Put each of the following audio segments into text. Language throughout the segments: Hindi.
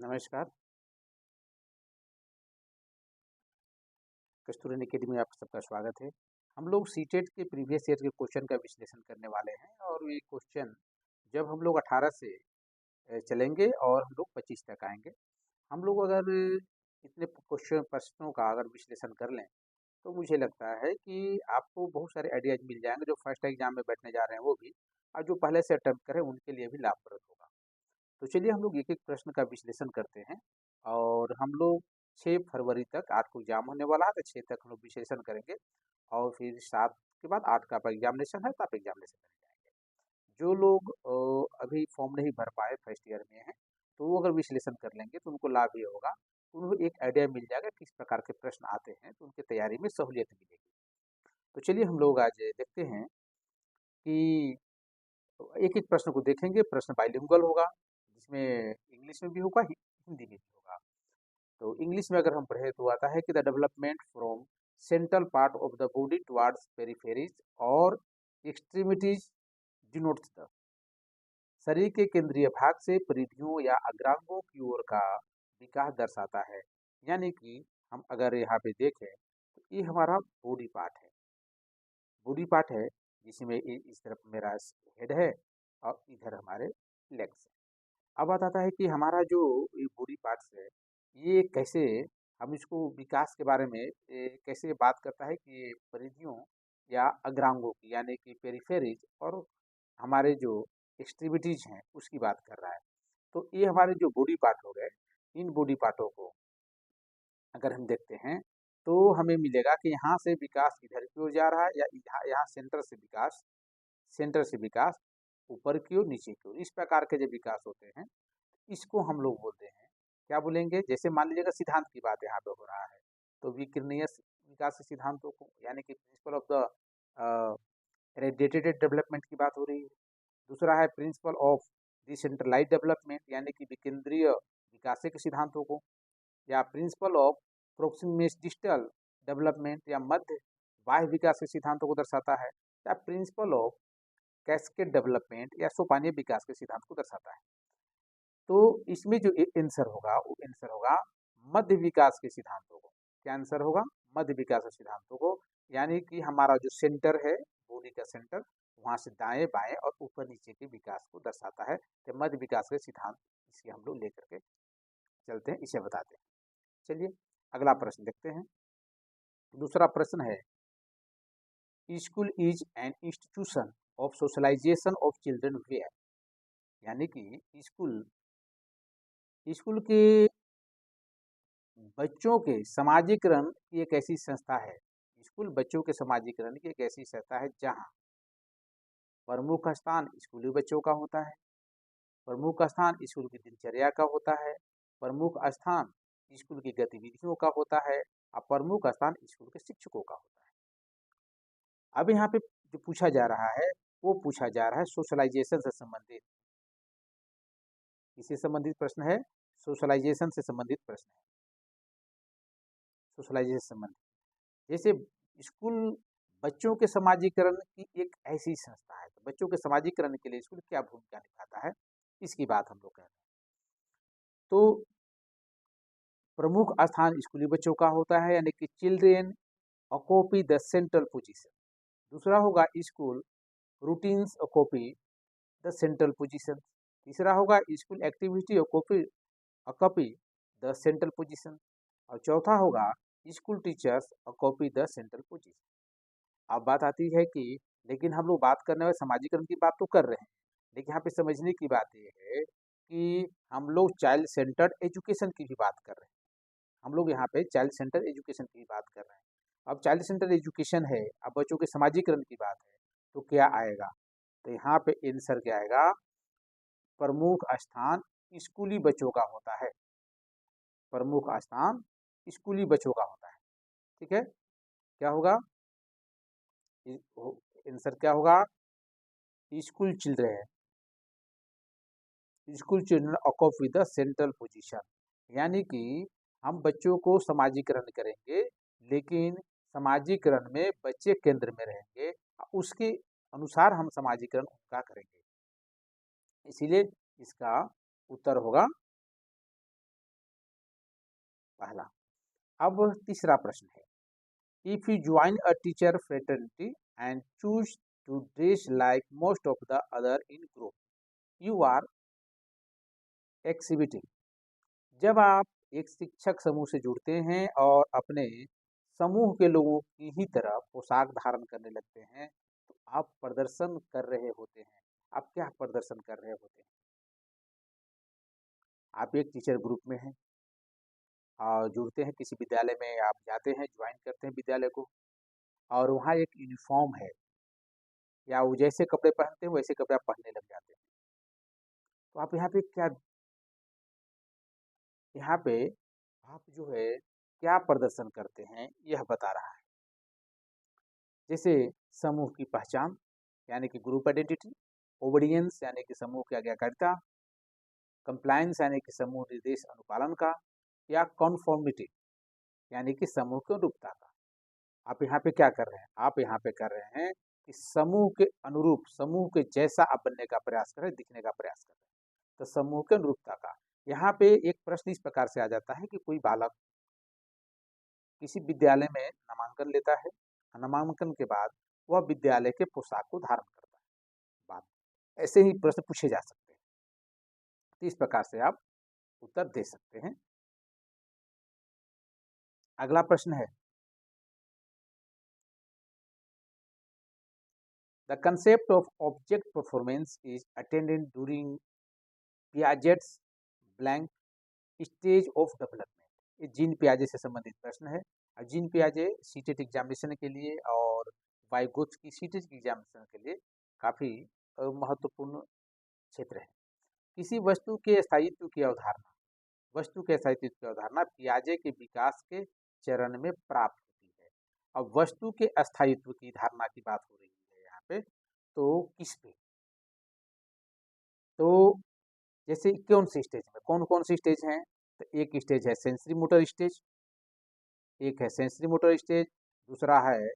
नमस्कार, कस्तूरी अकेडमी में आप सबका स्वागत है। हम लोग सीटेट के प्रीवियस ईयर के क्वेश्चन का विश्लेषण करने वाले हैं और ये क्वेश्चन जब हम लोग 18 से चलेंगे और हम लोग 25 तक आएँगे। हम लोग अगर इतने क्वेश्चन प्रश्नों का अगर विश्लेषण कर लें, तो मुझे लगता है कि आपको बहुत सारे आइडियाज़ मिल जाएँगे, जो फर्स्ट एग्ज़ाम में बैठने जा रहे हैं वो भी और जो पहले से अटेम्प्ट करें उनके लिए भी लाभप्रद होगा। तो चलिए हम लोग एक-एक प्रश्न का विश्लेषण करते हैं और हम लोग 6 फरवरी तक 8 को एग्ज़ाम होने वाला है, तो 6 तक हम लोग विश्लेषण करेंगे और फिर 7 के बाद 8 का आपका एग्ज़ामिनेशन है, तो आप एग्ज़ामिनेशन देने जाएँगे। जो लोग अभी फॉर्म नहीं भर पाए, फर्स्ट ईयर में हैं, तो वो अगर विश्लेषण कर लेंगे तो उनको लाभ ये होगा, उनको एक आइडिया मिल जाएगा किस प्रकार के प्रश्न आते हैं, तो उनकी तैयारी में सहूलियत मिलेगी। तो चलिए हम लोग आज देखते हैं कि एक-एक प्रश्न को देखेंगे, प्रश्न बाइलिंगुअल होगा, जिसमें इंग्लिश में भी होगा, हिंदी में भी होगा। तो इंग्लिश में अगर हम पढ़े तो आता है कि the development from central part of the body towards peripheries और एक्सट्रीमिटीज डिनोट्स द शरीर के केंद्रीय भाग से परिधियों या अग्रांगों की ओर का विकास दर्शाता है। यानी कि हम अगर यहाँ पे देखें तो ये हमारा बॉडी पार्ट है। बॉडी पार्ट है जिसमें इस तरफ मेरा हेड है और इधर हमारे लेग्स है। अब बात आता है कि हमारा जो ये बॉडी पार्ट्स है, ये कैसे हम इसको विकास के बारे में कैसे बात करता है कि ये परिधियों या अग्रांगों की यानी कि पेरिफेरीज और हमारे जो एक्सट्रीमिटीज हैं उसकी बात कर रहा है। तो ये हमारे जो बॉडी पार्ट हो गए, इन बॉडी पार्टों को अगर हम देखते हैं तो हमें मिलेगा कि यहाँ से विकास इधर की ओर जा रहा है या यहाँ यहाँ सेंटर से विकास ऊपर की ओर नीचे की ओर इस प्रकार के जो विकास होते हैं, इसको हम लोग बोलते हैं, क्या बोलेंगे? जैसे मान लीजिएगा सिद्धांत की बात यहाँ पे हो रहा है, तो विकिरणीय विकास के सिद्धांतों को यानी कि principle of the radiated development की बात हो रही है। दूसरा है प्रिंसिपल ऑफ डिसेंट्रलाइज्ड डेवलपमेंट यानी कि विकेंद्रीय विकास के सिद्धांतों को, या प्रिंसिपल ऑफ प्रोक्सिमेस डिस्टल डेवलपमेंट या मध्य बाह्य विकास के सिद्धांतों को दर्शाता है, या प्रिंसिपल ऑफ कैस्केड डेवलपमेंट या सोपानीय विकास के सिद्धांत को दर्शाता है। तो इसमें जो आंसर होगा वो आंसर होगा मध्य विकास के सिद्धांतों को। क्या आंसर होगा? मध्य विकास के सिद्धांतों को, यानी कि हमारा जो सेंटर है, बॉडी का सेंटर, वहां से दाएं बाएं और ऊपर नीचे के विकास को दर्शाता है। तो मध्य विकास के सिद्धांत इसके हम लोग लेकर के चलते हैं, इसे बताते हैं। चलिए अगला प्रश्न देखते हैं। दूसरा प्रश्न है, school is an institution of socialisation of children where, यानी कि स्कूल स्कूल के बच्चों के समाजीकरण की एक ऐसी संस्था है। स्कूल बच्चों के समाजीकरण की एक ऐसी संस्था है जहाँ प्रमुख स्थान स्कूली बच्चों का होता है, प्रमुख स्थान स्कूल की दिनचर्या का होता है, प्रमुख स्थान स्कूल की गतिविधियों का होता है और प्रमुख स्थान स्कूल के शिक्षकों का होता है। अब यहाँ पे जो पूछा जा रहा है वो पूछा जा रहा है सोशलाइजेशन से संबंधित। इससे संबंधित प्रश्न है, सोशलाइजेशन से संबंधित प्रश्न है। सोशलाइजेशन से संबंधित जैसे स्कूल बच्चों के समाजीकरण की एक ऐसी संस्था है, तो बच्चों के समाजीकरण के लिए स्कूल क्या भूमिका निभाता है, इसकी बात हम लोग कर रहे हैं। तो प्रमुख स्थान स्कूली बच्चों का होता है, यानी कि children occupy the central position. दूसरा होगा school routines occupy the central position. तीसरा होगा school activity occupy the central position. और चौथा होगा school teachers occupy the central position. अब बात आती है कि लेकिन हम लोग बात करने वाले समाजीकरण की बात तो कर रहे हैं, लेकिन यहाँ पे समझने की बात ये है कि हम लोग चाइल्ड सेंटर्ड एजुकेशन की भी बात कर रहे हैं। हम लोग यहाँ पे चाइल्ड सेंटर एजुकेशन की बात कर रहे हैं। अब चाइल्ड सेंटर एजुकेशन है, अब बच्चों के समाजीकरण की बात है, तो क्या आएगा? तो यहाँ पे आंसर क्या आएगा? प्रमुख स्थान स्कूली बच्चों का होता है। प्रमुख स्थान स्कूली बच्चों का होता है। ठीक है, क्या होगा? आंसर क्या होगा? School children occupy the central position, यानी कि हम बच्चों को समाजीकरण करेंगे, लेकिन समाजीकरण में बच्चे केंद्र में रहेंगे, उसके अनुसार हम समाजीकरण उनका करेंगे। इसीलिए इसका उत्तर होगा पहला। अब तीसरा प्रश्न है, if you join a teacher fraternity and choose to dress like most of the other in group, you are exhibiting. जब आप एक शिक्षक समूह से जुड़ते हैं और अपने समूह के लोगों की ही तरह पोशाक धारण करने लगते हैं, तो आप प्रदर्शन कर रहे होते हैं। आप क्या प्रदर्शन कर रहे होते हैं? आप एक टीचर ग्रुप में हैं और जुड़ते हैं, किसी विद्यालय में आप जाते हैं, ज्वाइन करते हैं विद्यालय को, और वहाँ एक यूनिफॉर्म है, या वो जैसे कपड़े पहनते हैं वैसे कपड़े आप पहनने लग जाते हैं। तो आप यहाँ पे क्या, यहाँ पे आप जो है क्या प्रदर्शन करते हैं यह बता रहा है। जैसे समूह की पहचान यानी कि ग्रुप आइडेंटिटी, ओबीडियंस यानी कि समूह की आज्ञाकारिता, कंप्लायंस यानी कि समूह निर्देश अनुपालन का, या कॉन्फॉर्मिटी यानी कि समूह की अनुरूपता का। आप यहाँ पे क्या कर रहे हैं? आप यहाँ पे कर रहे हैं कि समूह के अनुरूप, समूह के जैसा आप बनने का प्रयास कर रहे हैं, दिखने का प्रयास कर रहे हैं। तो समूह के अनुरूपता का यहाँ पे एक प्रश्न इस प्रकार से आ जाता है कि कोई बालक किसी विद्यालय में नामांकन लेता है, नामांकन के बाद वह विद्यालय के पोशाक को धारण करता है। बात ऐसे ही प्रश्न पूछे जा सकते हैं, तो इस प्रकार से आप उत्तर दे सकते हैं। अगला प्रश्न है, the concept of object performance is attended during Piaget's blank stage of development. ये जीन पियाजे से संबंधित प्रश्न है। और जीन पियाजे सीटेट एग्जामिनेशन के लिए और वाइगोत्स की सीटेट एग्जामिनेशन के लिए काफ़ी महत्वपूर्ण क्षेत्र है। किसी वस्तु के स्थायित्व की अवधारणा, वस्तु के स्थायित्व की अवधारणा पियाजे के विकास के चरण में प्राप्त होती है। अब वस्तु के अस्थायित्व की धारणा की बात हो रही है यहाँ पे, तो किस पे? तो जैसे कौन सी स्टेज में, कौन कौन सी स्टेज हैं? तो एक स्टेज है सेंसरी मोटर स्टेज, एक है सेंसरी मोटर स्टेज, दूसरा है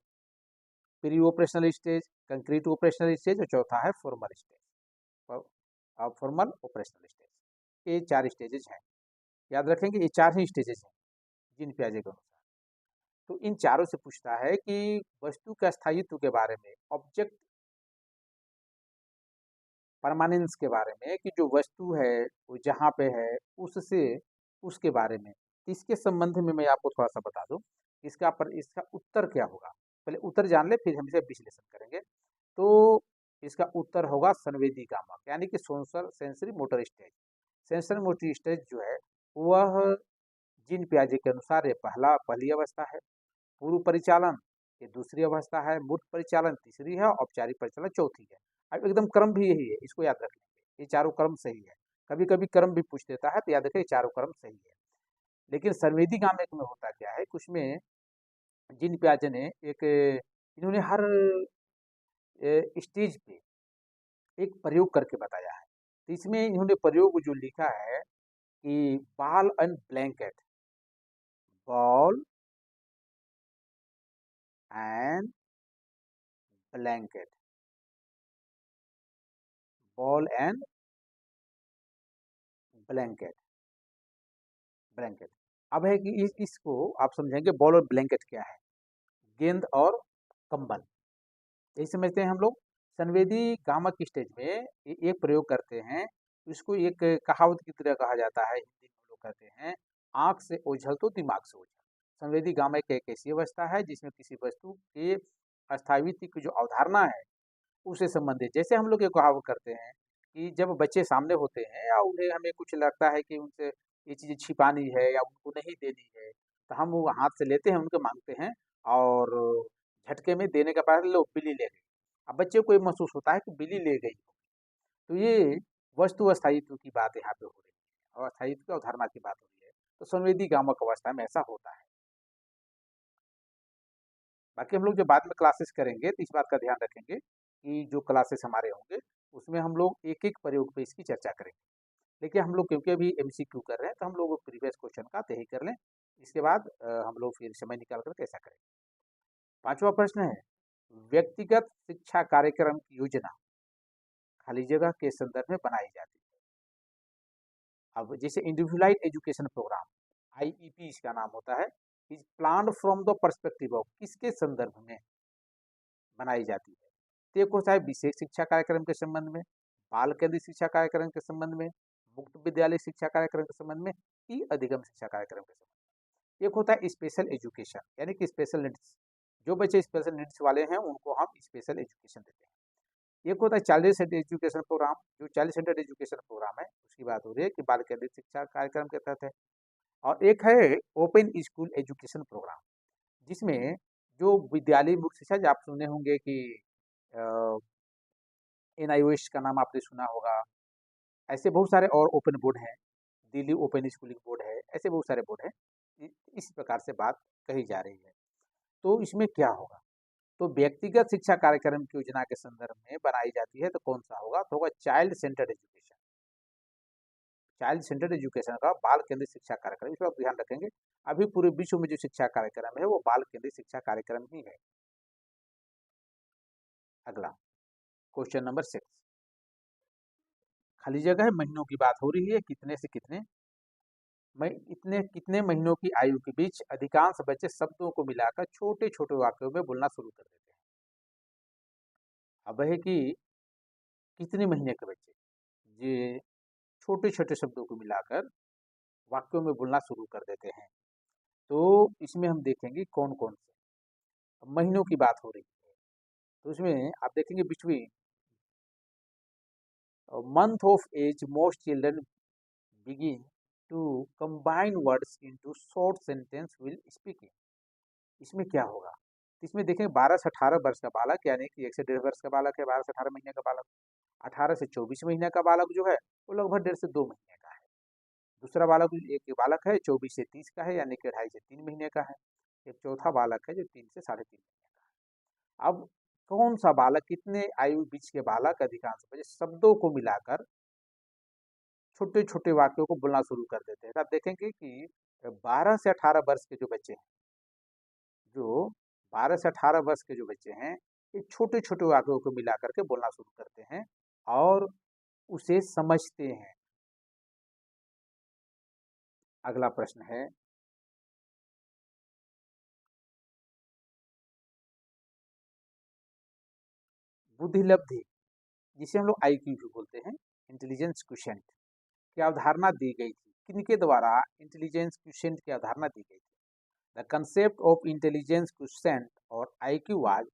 pre operational stage, concrete operational stage, और चौथा है formal stage, formal operational stage. ये 4 स्टेजेज हैं। याद रखेंगे ये 4 ही स्टेजेज हैं जीन पियाजे के अनुसार। तो इन चारों से पूछता है कि वस्तु के स्थायित्व के बारे में, ऑब्जेक्ट परमानेंस के बारे में, कि जो वस्तु है वो जहाँ पे है उससे, उसके बारे में। इसके संबंध में मैं आपको थोड़ा सा बता दूं, इसका उत्तर क्या होगा। पहले उत्तर जान ले, फिर हम इसे विश्लेषण करेंगे। तो इसका उत्तर होगा संवेदी गामक, यानी कि sensory motor stage. Sensory motor stage जो है वह जीन पियाजे के अनुसार ये पहली अवस्था है। पूर्व परिचालन ये दूसरी अवस्था है, मूर्त परिचालन तीसरी है, औपचारिक परिचालन चौथी है। अब एकदम क्रम भी यही है, इसको याद रख लेंगे, ये चारों क्रम सही है। कभी कभी क्रम भी पूछ देता है, तो याद रखें ये चारों क्रम सही है। लेकिन संवेदी गामक में होता क्या है, कुछ में जीन पियाजे ने एक, इन्होंने हर स्टेज पे एक प्रयोग करके बताया है। तो इसमें इन्होंने प्रयोग जो लिखा है कि ball and blanket, ball and blanket, ball and blanket, blanket. अब है कि इसको आप समझेंगे, बॉल और ब्लैंकेट क्या है, गेंद और कंबल, यही समझते हैं हम लोग। संवेदी गामक की स्टेज में एक प्रयोग करते हैं, इसको एक कहावत की तरह कहा जाता है, हिंदी में लोग कहते हैं, आंख से ओझल तो दिमाग से ओझल। संवेदी गामक एक ऐसी अवस्था है जिसमें किसी वस्तु के अस्थायित्व की जो अवधारणा है उससे संबंधित, जैसे हम लोग ये कहावत करते हैं कि जब बच्चे सामने होते हैं या उन्हें, हमें कुछ लगता है कि उनसे ये चीज़ें छिपानी है या उनको नहीं देनी है, तो हम वो हाथ से लेते हैं, उनके मांगते हैं, और झटके में देने के बाद लो बिल्ली ले गई। अब बच्चे को ये महसूस होता है कि बिल्ली ले गई। तो ये वस्तु अस्थायित्व की बात यहाँ पे हो रही है, और अस्थायित्व की अवधारणा की बात हो रही है। तो संवेदी गामक अवस्था में ऐसा होता है। बाकी हम लोग जो बाद में क्लासेस करेंगे तो इस बात का ध्यान रखेंगे कि जो क्लासेस हमारे होंगे उसमें हम लोग एक एक प्रयोग पे इसकी चर्चा करेंगे। देखिए हम लोग क्योंकि अभी एमसीक्यू कर रहे हैं, तो हम लोग प्रीवियस क्वेश्चन का तय कर लें, इसके बाद हम लोग फिर समय निकाल कर कैसा करें। पांचवा प्रश्न है, व्यक्तिगत शिक्षा कार्यक्रम की योजना खाली जगह के संदर्भ में बनाई जाती है। अब जैसे इंडिविजुअलाइज एजुकेशन प्रोग्राम, IEP इसका नाम होता है, is planned from the perspective of, किसके संदर्भ में बनाई जाती है। तो एक होता है विशेष शिक्षा कार्यक्रम के संबंध में, बाल केंद्रित शिक्षा कार्यक्रम के संबंध में, मुक्त विद्यालय शिक्षा कार्यक्रम के संबंध में, ई अधिगम शिक्षा कार्यक्रम के संबंध में। एक होता है स्पेशल एजुकेशन, यानी कि स्पेशल नीड्स, जो बच्चे स्पेशल नीड्स वाले हैं उनको हम स्पेशल एजुकेशन देते हैं। एक होता है चाइल्ड सेंटर्ड एजुकेशन प्रोग्राम, जो चाइल्ड सेंटर्ड एजुकेशन प्रोग्राम है उसकी बात हो रही है कि बाल केंद्रित शिक्षा कार्यक्रम के तहत है। और एक है ओपन स्कूल एजुकेशन प्रोग्राम, जिसमें जो विद्यालय मुक्त शिक्षा, जो आप सुने होंगे कि NIOS का नाम आपने सुना होगा, ऐसे बहुत सारे और ओपन बोर्ड हैं, दिल्ली ओपन स्कूलिंग बोर्ड है, ऐसे बहुत सारे बोर्ड हैं। इस प्रकार से बात कही जा रही है। तो इसमें क्या होगा, तो व्यक्तिगत शिक्षा कार्यक्रम की योजना के संदर्भ में बनाई जाती है, तो कौन सा होगा, तो होगा child centred education. Child centred education का बाल केंद्रित शिक्षा कार्यक्रम, इस पर आप ध्यान रखेंगे। अभी पूरे विश्व में जो शिक्षा कार्यक्रम है वो बाल केंद्रित शिक्षा कार्यक्रम ही है। अगला क्वेश्चन नंबर 6, खाली जगह है, महीनों की बात हो रही है, कितने से कितने, इतने कितने महीनों की आयु के बीच अधिकांश बच्चे शब्दों को मिलाकर छोटे छोटे वाक्यों में बोलना शुरू कर देते हैं। अब है कि कितने महीने के बच्चे ये छोटे छोटे शब्दों को मिलाकर वाक्यों में बोलना शुरू कर देते हैं। तो इसमें हम देखेंगे कौन कौन से महीनों की बात हो रही है। तो इसमें आप देखेंगे between month of age most children begin to combine words into short sentence while speaking। इसमें क्या होगा, तो इसमें देखें 12 से 18 वर्ष का बालक, यानी कि 1 से 1.5 वर्ष का बालक है, 12 से 18 महीने का बालक। 18 से 24 महीने का बालक जो है वो लगभग 1.5 से 2 महीने का है। दूसरा बालक, एक बालक है 24 से 30 का है, यानी कि 2.5 से 3 महीने का है। एक चौथा बालक है जो 3 से 3.5 महीने का है। अब कौन सा बालक, कितने आयु बीच के बालक अधिकांश बच्चे शब्दों को मिलाकर छोटे छोटे वाक्यों को बोलना शुरू कर देते हैं। तो आप देखेंगे कि 12 से 18 वर्ष के जो बच्चे हैं, जो 12 से 18 वर्ष के जो बच्चे हैं, ये छोटे छोटे वाक्यों को मिला करके बोलना शुरू करते हैं और उसे समझते हैं। अगला प्रश्न है, बुद्धिलब्धि, जिसे हम लोग IQ भी बोलते हैं, इंटेलिजेंस क्वोशिएंट की अवधारणा दी गई थी। किनके द्वारा इंटेलिजेंस क्वोशिएंट की अवधारणा दी गई थी। The concept of intelligence quotient और IQ वाज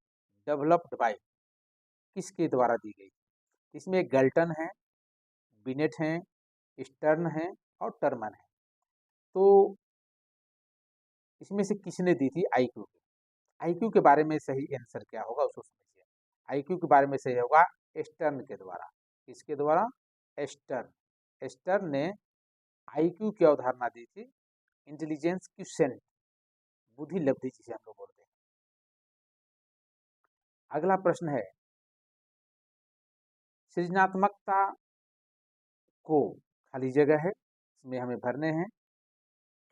डेवलप्ड बाय, किसके द्वारा दी गई। इसमें गल्टन है, बिनेट हैं, स्टर्न है और टर्मन है। तो इसमें से किसने दी थी IQ की। IQ के बारे में सही आंसर क्या होगा उसको समझिए। IQ के बारे में सही होगा स्टर्न के द्वारा। किसके द्वारा, स्टर्न। स्टर्न ने IQ की अवधारणा दी थी, इंटेलिजेंस क्वोशिएंट, बुद्धि लब्धि जिसे हम लोग बोलते हैं। अगला प्रश्न है, सृजनात्मकता को, खाली जगह है इसमें हमें भरने हैं,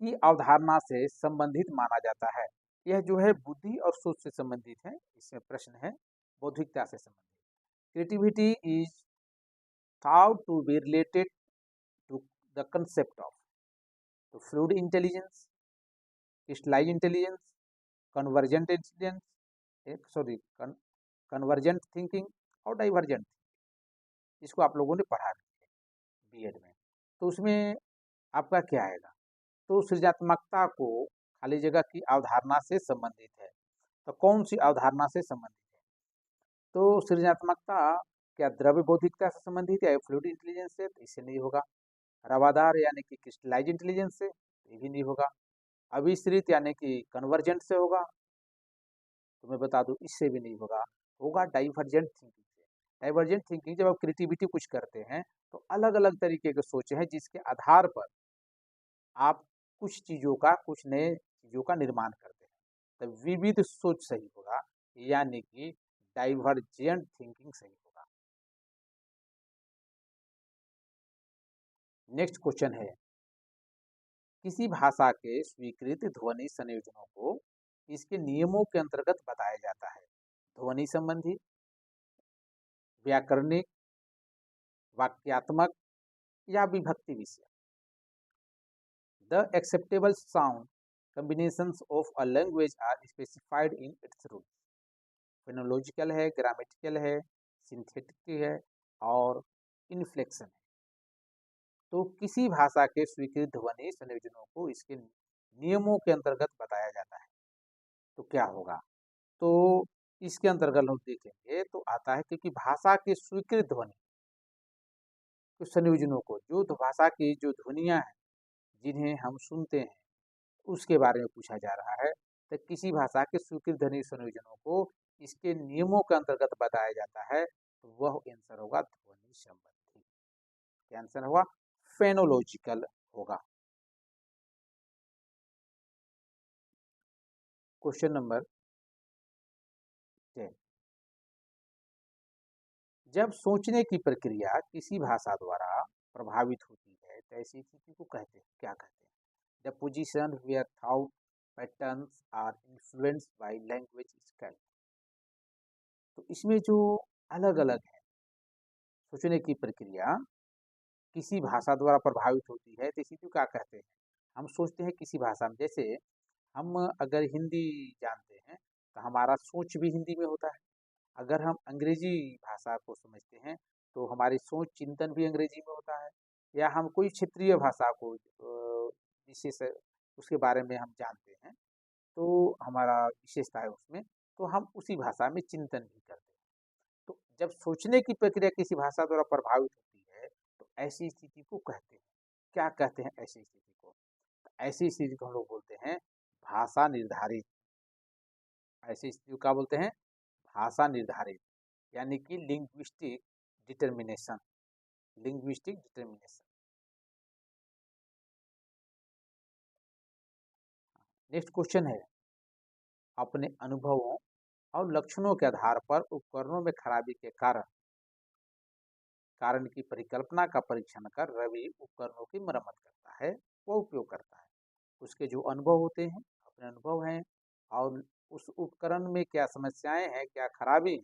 की अवधारणा से संबंधित माना जाता है। यह जो है बुद्धि और सोच से संबंधित है। इसमें प्रश्न है बौद्धिकता से संबंधित। Creativity is thought to be related to the concept of, तो fluid intelligence, crystallise intelligence, convergent intelligence, convergent thinking और डाइवर्जेंट। इसको आप लोगों ने पढ़ा है बीएड में। तो उसमें आपका क्या आएगा, तो सृजनात्मकता को खाली जगह की अवधारणा से संबंधित है। तो कौन सी अवधारणा से संबंधित है, तो सृजनात्मकता क्या द्रव्य बौद्धिकता से संबंधित है या फ्लूइड इंटेलिजेंस से, तो इससे नहीं होगा। रवादार यानी कि क्रिस्टलाइज इंटेलिजेंस से, ये भी नहीं होगा। अभिश्रित यानी कि कन्वर्जेंट से होगा, तो मैं बता दूं इससे भी नहीं होगा। होगा डाइवर्जेंट थिंकिंग से। डाइवर्जेंट थिंकिंग, जब आप क्रिएटिविटी कुछ करते हैं तो अलग अलग तरीके के सोचे हैं, जिसके आधार पर आप कुछ चीज़ों का, कुछ नए चीज़ों का निर्माण करते हैं। तो विविध सोच सही होगा, यानी कि डाइवर्जेंट थिंकिंग सही होगा। नेक्स्ट क्वेश्चन है, किसी भाषा के स्वीकृत ध्वनि संयोजनों को इसके नियमों के अंतर्गत बताया जाता है। ध्वनि संबंधी, व्याकरणिक, वाक्यात्मक या विभक्ति विषय। The acceptable sound combinations of a language are specified in its rules. Phonological है, ग्रामेटिकल है, सिंथेटिक है और इन्फ्लेक्शन है। तो किसी भाषा के स्वीकृत ध्वनि संयोजनों को इसके नियमों के अंतर्गत बताया जाता है। तो क्या होगा? तो इसके अंतर्गत हम देखेंगे तो आता है क्योंकि भाषा के स्वीकृत ध्वनि के संयोजनों को, जो भाषा की जो ध्वनियां हैं जिन्हें हम सुनते हैं उसके बारे में पूछा जा रहा है। तो किसी भाषा के स्वीकृत ध्वनि संयोजनों को इसके नियमों के अंतर्गत बताया जाता है, तो वह आंसर होगा ध्वनि संबंधी। क्या आंसर होगा? फेनोलॉजिकल होगा। क्वेश्चन नंबर 10, जब सोचने की प्रक्रिया किसी भाषा द्वारा प्रभावित होती है तो ऐसी स्थिति को कहते हैं, क्या कहते हैं? The position where thought patterns are influenced by language style. तो इसमें जो अलग अलग है सोचने की प्रक्रिया किसी भाषा द्वारा प्रभावित होती है तो इसी को क्या कहते हैं? हम सोचते हैं किसी भाषा में, जैसे हम अगर हिंदी जानते हैं तो हमारा सोच भी हिंदी में होता है। अगर हम अंग्रेजी भाषा को समझते हैं तो हमारी सोच चिंतन भी अंग्रेजी में होता है। या हम कोई क्षेत्रीय भाषा को विशेष उसके बारे में हम जानते हैं तो हमारा विशेषता है उसमें, तो हम उसी भाषा में चिंतन भी करते हैं। तो जब सोचने की प्रक्रिया किसी भाषा द्वारा प्रभावित होती है तो ऐसी स्थिति को कहते हैं, क्या कहते हैं ऐसी स्थिति को? तो ऐसी स्थिति को हम लोग बोलते हैं भाषा निर्धारित। ऐसी स्थिति को क्या बोलते हैं? भाषा निर्धारित, यानी कि linguistic determination. Linguistic determination. Next question है, अपने अनुभवों और लक्षणों के आधार पर उपकरणों में खराबी के कारण की परिकल्पना का परीक्षण कर रवि उपकरणों की मरम्मत करता है, वो उपयोग करता है। उसके जो अनुभव होते हैं, अपने अनुभव हैं, और उस उपकरण में क्या समस्याएं हैं, क्या खराबी,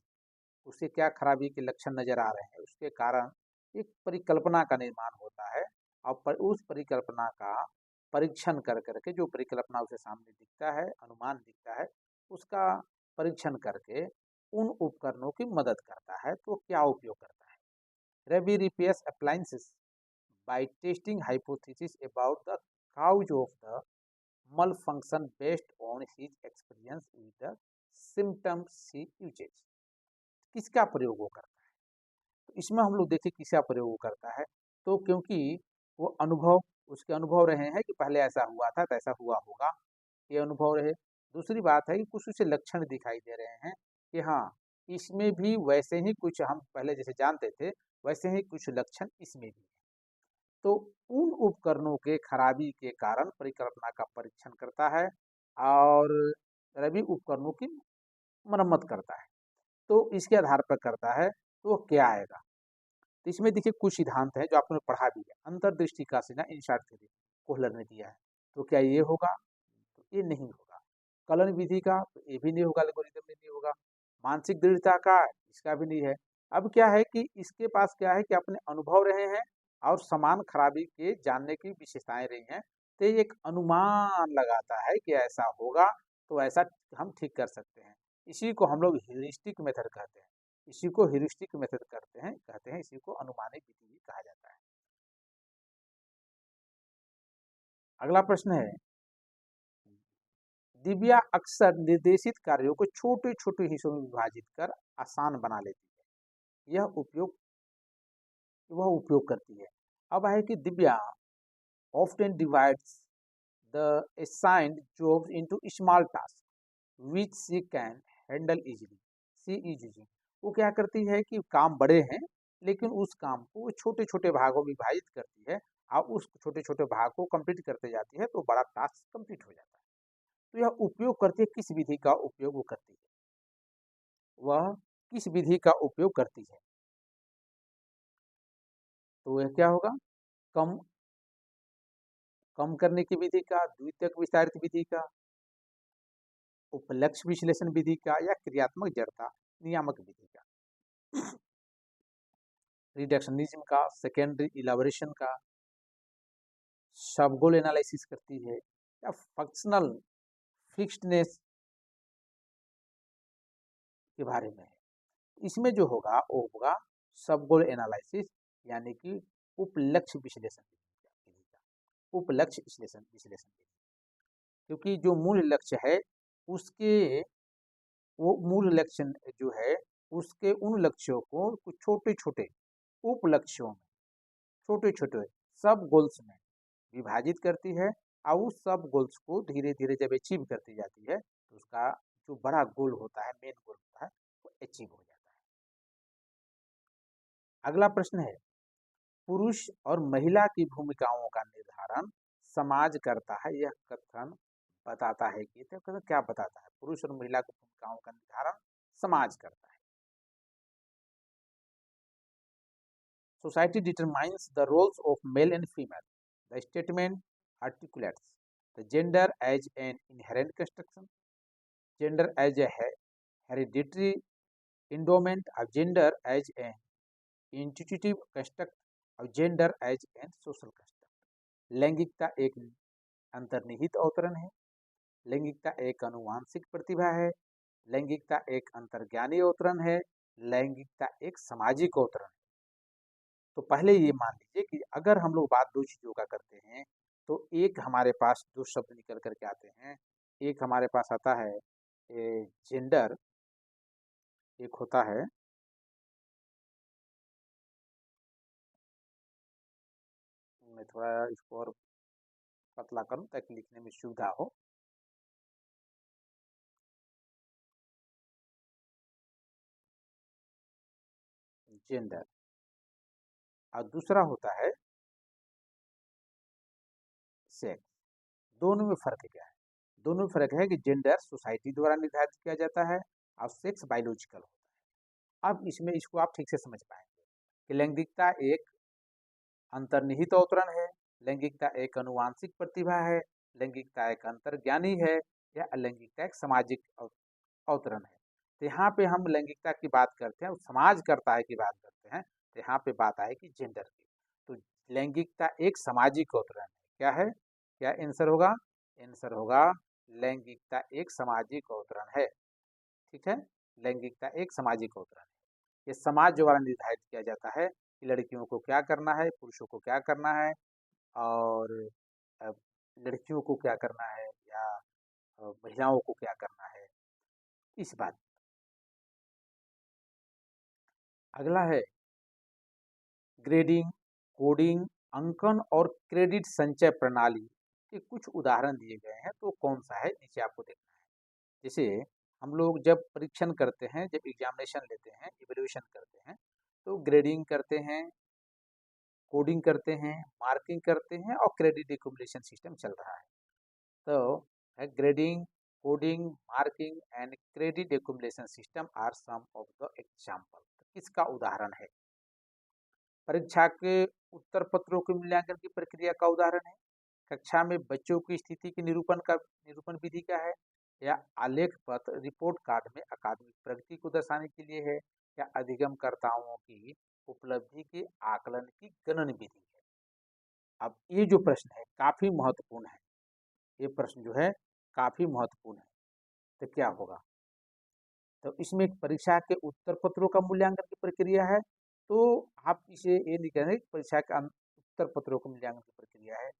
उसे क्या खराबी के लक्षण नजर आ रहे हैं, उसके कारण एक परिकल्पना का निर्माण होता है। और उस परिकल्पना का परीक्षण कर करके जो परिकल्पना उसे सामने दिखता है, अनुमान दिखता है, उसका परीक्षण करके उन उपकरणों की मदद करता है। तो क्या उपयोग करता है? Ravi repairs appliances by testing hypothesis about the cause of the malfunction based on his experience with the symptoms he uses। किसका प्रयोग वो करता है? तो इसमें हम लोग देखें किसका प्रयोग वो करता है। तो क्योंकि वो अनुभव, उसके अनुभव रहे हैं कि पहले ऐसा हुआ था तो ऐसा हुआ होगा, ये अनुभव रहे। दूसरी बात है कि कुछ उसे लक्षण दिखाई दे रहे हैं कि हाँ, इसमें भी वैसे ही कुछ हम पहले जैसे जानते थे वैसे ही कुछ लक्षण इसमें भी है। तो उन उपकरणों के खराबी के कारण परिकल्पना का परीक्षण करता है और रवि उपकरणों की मरम्मत करता है। तो इसके आधार पर करता है तो वो क्या आएगा? तो इसमें देखिए कुछ सिद्धांत है जो आपने पढ़ा भी है। अंतर्दृष्टि का सीधा इंसार्ट थ्योरी कोहलर ने दिया है। तो क्या ये होगा? तो ये नहीं होगा। कलन विधि का? तो ये भी नहीं होगा, एल्गोरिथम में नहीं होगा। मानसिक दृढ़ता का? इसका भी नहीं है। अब क्या है कि इसके पास क्या है कि अपने अनुभव रहे हैं और समान खराबी के जानने की विशेषताएं रही हैं, तो ये एक अनुमान लगाता है कि ऐसा होगा तो ऐसा हम ठीक कर सकते हैं। इसी को हम लोग ह्यूरिस्टिक मेथड कहते हैं। इसी को ह्यूरिस्टिक मेथड कहते हैं, इसी को अनुमानित विधि भी कहा जाता है। अगला प्रश्न है, दिव्या अक्सर निर्देशित कार्यों को छोटे छोटे हिस्सों में विभाजित कर आसान बना लेती है। वह उपयोग करती है। अब है कि Divya often divides the assigned jobs into small tasks which she can handle easily। she is using, वो क्या करती है कि काम बड़े हैं लेकिन उस काम को वो छोटे छोटे भागों में विभाजित करती है और उस छोटे छोटे भाग को कंप्लीट करते जाती है तो बड़ा टास्क कंप्लीट हो जाता है। तो यह उपयोग करती है, किस विधि का उपयोग वो करती है? वह किस विधि का उपयोग करती है? तो यह क्या होगा? कम कम करने की विधि का, द्वितीयक विस्तारित विधि का, उपलक्ष्य विश्लेषण विधि का, या क्रियात्मक जड़ता नियामक विधि का, रिडक्शनिज्म का, सेकेंडरी इलाबोरेशन का, सब गोल एनालिसिस करती है, या फंक्शनल फिक्स्डनेस के बारे में है। इसमें जो होगा वो होगा सब गोल एनालिसिस, यानी कि उपलक्ष्य विश्लेषण विधि का, उपलक्ष्य विश्लेषण विधि, क्योंकि जो मूल लक्ष्य है उसके, वो मूल लक्ष्य जो है उसके उन लक्ष्यों को कुछ छोटे छोटे उप लक्ष्यों में, छोटे छोटे सब गोल्स में विभाजित करती है, और उस सब गोल्स को धीरे धीरे जब अचीव करती जाती है तो उसका जो बड़ा गोल होता है, मेन गोल होता है, वो अचीव हो जाता है। अगला प्रश्न है, पुरुष और महिला की भूमिकाओं का निर्धारण समाज करता है, यह कथन बताता है कि, तो कथन क्या बताता है? पुरुष और महिला की भूमिकाओं का निर्धारण समाज करता है। Society determines the roles of male and female. The statement articulates the gender as an inherent construction, gender as a hereditary endowment, of gender as an intuitive construct, of gender as an social construct. लैंगिकता एक अंतर्निहित अवतरण है, लैंगिकता एक अनुवांशिक प्रतिभा है, लैंगिकता एक अंतर्ज्ञानी अवतरण है, लैंगिकता एक सामाजिक अवतरण है। तो पहले ये मान लीजिए कि अगर हम लोग बात दो चीज़ों का करते हैं, तो एक हमारे पास दो शब्द निकल कर के आते हैं। एक हमारे पास आता है जेंडर, एक होता है मैं थोड़ा इसको और पतला करूं ताकि लिखने में सुविधा हो। जेंडर, और दूसरा होता है सेक्स। दोनों में फ़र्क क्या है? दोनों में फ़र्क है कि जेंडर सोसाइटी द्वारा निर्धारित किया जाता है और सेक्स बायोलॉजिकल होता है। अब इसमें इसको आप ठीक से समझ पाएंगे कि लैंगिकता एक अंतर्निहित अवतरण है, लैंगिकता एक अनुवांशिक प्रतिभा है, लैंगिकता एक अंतर्ज्ञानी है, या अलैंगिकता एक सामाजिक अवतरण है। तो यहाँ पे हम लैंगिकता की बात करते हैं और समाज करता है की बात करते हैं, तो यहाँ पे बात आएगी जेंडर की। तो लैंगिकता एक सामाजिक अवतरण है। क्या है? क्या आंसर होगा? आंसर होगा लैंगिकता एक सामाजिक अवतरण है। ठीक है, लैंगिकता एक सामाजिक अवतरण है। ये समाज द्वारा निर्धारित किया जाता है कि लड़कियों को क्या करना है, पुरुषों को क्या करना है, और अ, लड़कियों को क्या करना है, या महिलाओं को क्या करना है, इस बात। अगला है ग्रेडिंग, कोडिंग, अंकन और क्रेडिट संचय प्रणाली के कुछ उदाहरण दिए गए हैं, तो कौन सा है नीचे आपको देखना है। जैसे हम लोग जब परीक्षण करते हैं, जब एग्जामिनेशन लेते हैं, इवेल्युएशन करते हैं, तो ग्रेडिंग करते हैं, कोडिंग करते हैं, मार्किंग करते हैं, और क्रेडिट एक्युमुलेशन सिस्टम चल रहा है। तो grading, coding, marking and credit accumulation system are some of the example. किसका उदाहरण है? परीक्षा के उत्तर पत्रों के मूल्यांकन की प्रक्रिया का उदाहरण है, कक्षा में बच्चों की स्थिति के निरूपण विधि का है, या आलेख पत्र रिपोर्ट कार्ड में अकादमिक प्रगति को दर्शाने के लिए है, या अधिगमकर्ताओं की उपलब्धि के आकलन की गणन विधि है। अब ये जो प्रश्न है काफी महत्वपूर्ण है, ये प्रश्न जो है काफी महत्वपूर्ण है। तो क्या होगा? तो इसमें एक परीक्षा के उत्तर पत्रों का मूल्यांकन की प्रक्रिया है, तो आप इसे ये नहीं कहेंगे कि परीक्षा के उत्तर पत्रों का मूल्यांकन की प्रक्रिया है।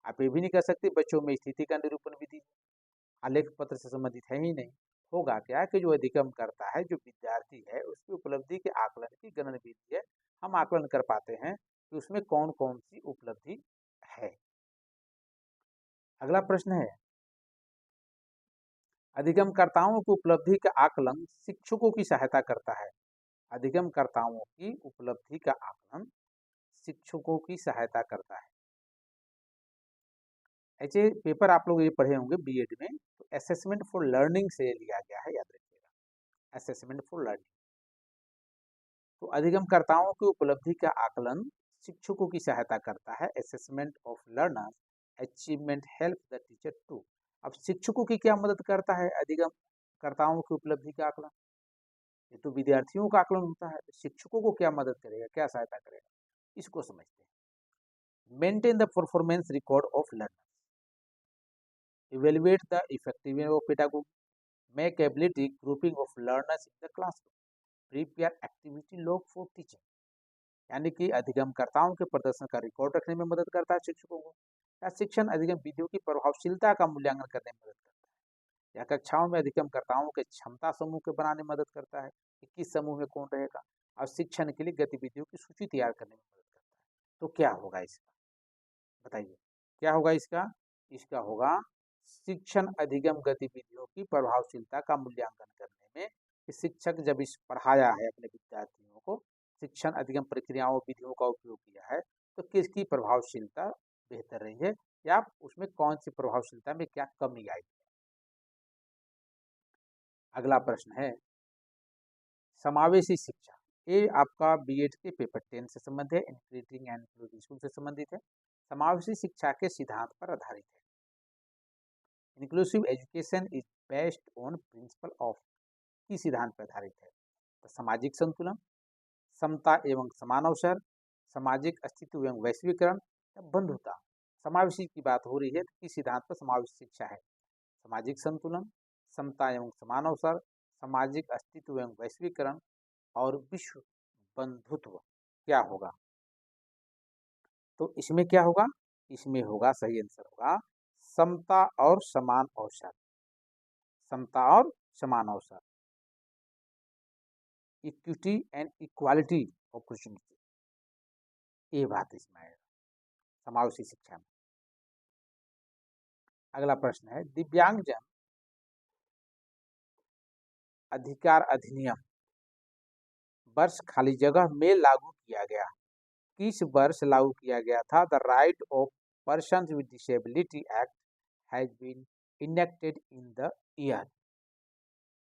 आप ये भी नहीं कह सकते बच्चों में स्थिति का निरूपण विधि, आलेख पत्र से संबंधित है ही नहीं। होगा क्या कि जो अधिगम करता है, जो विद्यार्थी है, उसकी उपलब्धि के आकलन की गणन विधि है। हम आकलन कर पाते हैं कि उसमें कौन कौन सी उपलब्धि है। अगला प्रश्न है, अधिगमकर्ताओं की उपलब्धि का आकलन शिक्षकों की सहायता करता है। अधिगमकर्ताओं की उपलब्धि का आकलन शिक्षकों की सहायता करता है। ऐसे पेपर आप लोग ये पढ़े होंगे बीएड में, तो असेसमेंट फॉर लर्निंग से लिया गया है, याद रखिएगा, असेसमेंट फॉर लर्निंग। तो अधिगमकर्ताओं की उपलब्धि का आकलन शिक्षकों की सहायता करता है। Assessment of learners achievement help the teacher to. अब शिक्षकों की क्या मदद करता है अधिगमकर्ताओं की उपलब्धि का आकलन? ये तो विद्यार्थियों का आकलन होता है, शिक्षकों को क्या मदद करेगा, क्या सहायता करेगा, इसको समझते हैं। Maintain the performance record of learners, evaluate the effectiveness of pedagogy, make ability grouping of learners in the classroom, prepare activity log for teaching. यानी कि अधिगमकर्ताओं के प्रदर्शन का रिकॉर्ड रखने में मदद करता है शिक्षकों को, या शिक्षण अधिगम विधियों की प्रभावशीलता का मूल्यांकन करने में मदद करता है, या कक्षाओं में अधिगमकर्ताओं के क्षमता समूह के बनाने में मदद करता है कि किस समूह में कौन रहेगा, और शिक्षण के लिए गतिविधियों की सूची तैयार करने में मदद करता है। तो क्या होगा इसका, बताइए क्या होगा इसका? इसका होगा शिक्षण अधिगम गतिविधियों की प्रभावशीलता का मूल्यांकन करने में, कि शिक्षक जब इस पढ़ाया है अपने विद्यार्थियों को, शिक्षण अधिगम प्रक्रियाओं विधियों का उपयोग किया है, तो किसकी प्रभावशीलता बेहतर रही है, या उसमें कौन सी प्रभावशीलता में क्या कमी आई है। अगला प्रश्न है समावेशी शिक्षा। ये आपका बीएड के पेपर 10 से संबंधित है, इंटीग्रेटिंग एंड इंक्लूसिव स्कूल से संबंधित है। समावेशी शिक्षा के सिद्धांत पर आधारित है। Inclusive education is based on principle of, की सिद्धांत पर आधारित है। तो सामाजिक संतुलन, समता एवं समान अवसर, सामाजिक अस्तित्व एवं वैश्वीकरण, या बंधुता। समावेशी की बात हो रही है तो किस सिद्धांत पर समावेशी शिक्षा है? सामाजिक संतुलन, समता एवं समान अवसर, सामाजिक अस्तित्व एवं वैश्वीकरण, और विश्व बंधुत्व। क्या होगा? तो इसमें क्या होगा? इसमें होगा, सही आंसर होगा समता और समान अवसर, समता और समान अवसर, इक्विटी एंड इक्वालिटी अपॉर्चुनिटी। ये बात इसमें आएगा समावेशी शिक्षा में। अगला प्रश्न है दिव्यांगजन अधिकार अधिनियम वर्ष खाली जगह में लागू किया गया, किस वर्ष लागू किया गया था? The right of person with disability act has been enacted in the year.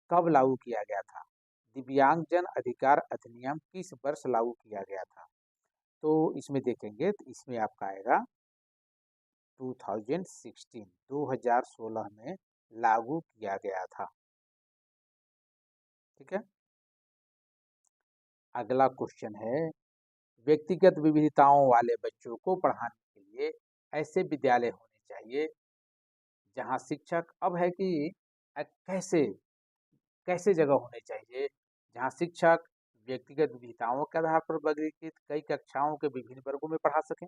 कब लागू किया गया था? दिव्यांगजन अधिकार अधिनियम किस वर्ष लागू किया गया था? तो इसमें देखेंगे तो इसमें आपका आएगा 2016, 2016 में लागू किया गया था। ठीक है। अगला क्वेश्चन है व्यक्तिगत विविधताओं वाले बच्चों को पढ़ाने के लिए ऐसे विद्यालय होने चाहिए जहां शिक्षक, अब है कि कैसे कैसे जगह होने चाहिए जहां शिक्षक व्यक्तिगत विविधताओं के आधार पर वर्गीकृत कई कक्षाओं के विभिन्न वर्गों में पढ़ा सकें,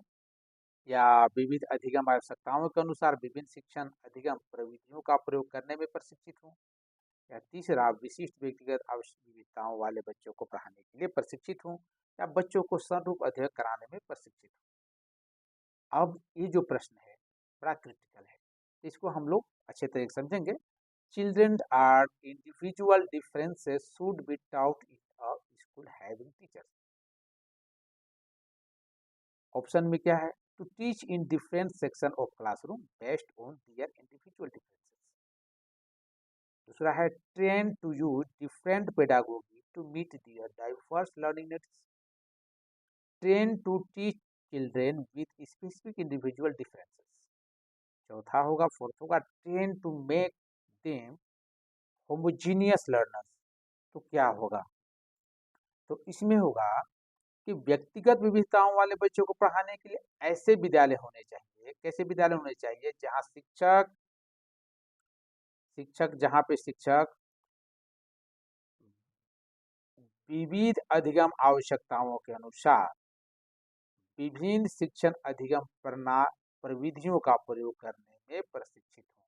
या विविध अधिगम आवश्यकताओं के अनुसार विभिन्न शिक्षण अधिगम प्रविधियों का प्रयोग करने में प्रशिक्षित हों, या तीसरा विशिष्ट व्यक्तिगत विविधताओं वाले बच्चों को पढ़ाने के लिए प्रशिक्षित हों, या बच्चों को संरूप अध्ययन कराने में प्रशिक्षित हों। अब ये जो प्रश्न है बड़ा क्रिटिकल है, इसको हम लोग अच्छे तरीके से समझेंगे। Children are individual differences should be taught in a school having teachers। Option में क्या है? To teach in different section of classroom based on their individual differences. दूसरा है train to use different pedagogy to meet their diverse learning needs. Train to teach children with specific individual differences. चौथा होगा, फोर्थ होगा train to make them homogeneous learners. तो क्या होगा? तो इसमें होगा कि व्यक्तिगत विविधताओं वाले बच्चों को पढ़ाने के लिए ऐसे विद्यालय होने चाहिए, कैसे विद्यालय होने चाहिए जहां शिक्षक शिक्षक जहां पे शिक्षक विविध अधिगम आवश्यकताओं के अनुसार विभिन्न शिक्षण अधिगम प्रविधियों का प्रयोग करने में प्रशिक्षित हों।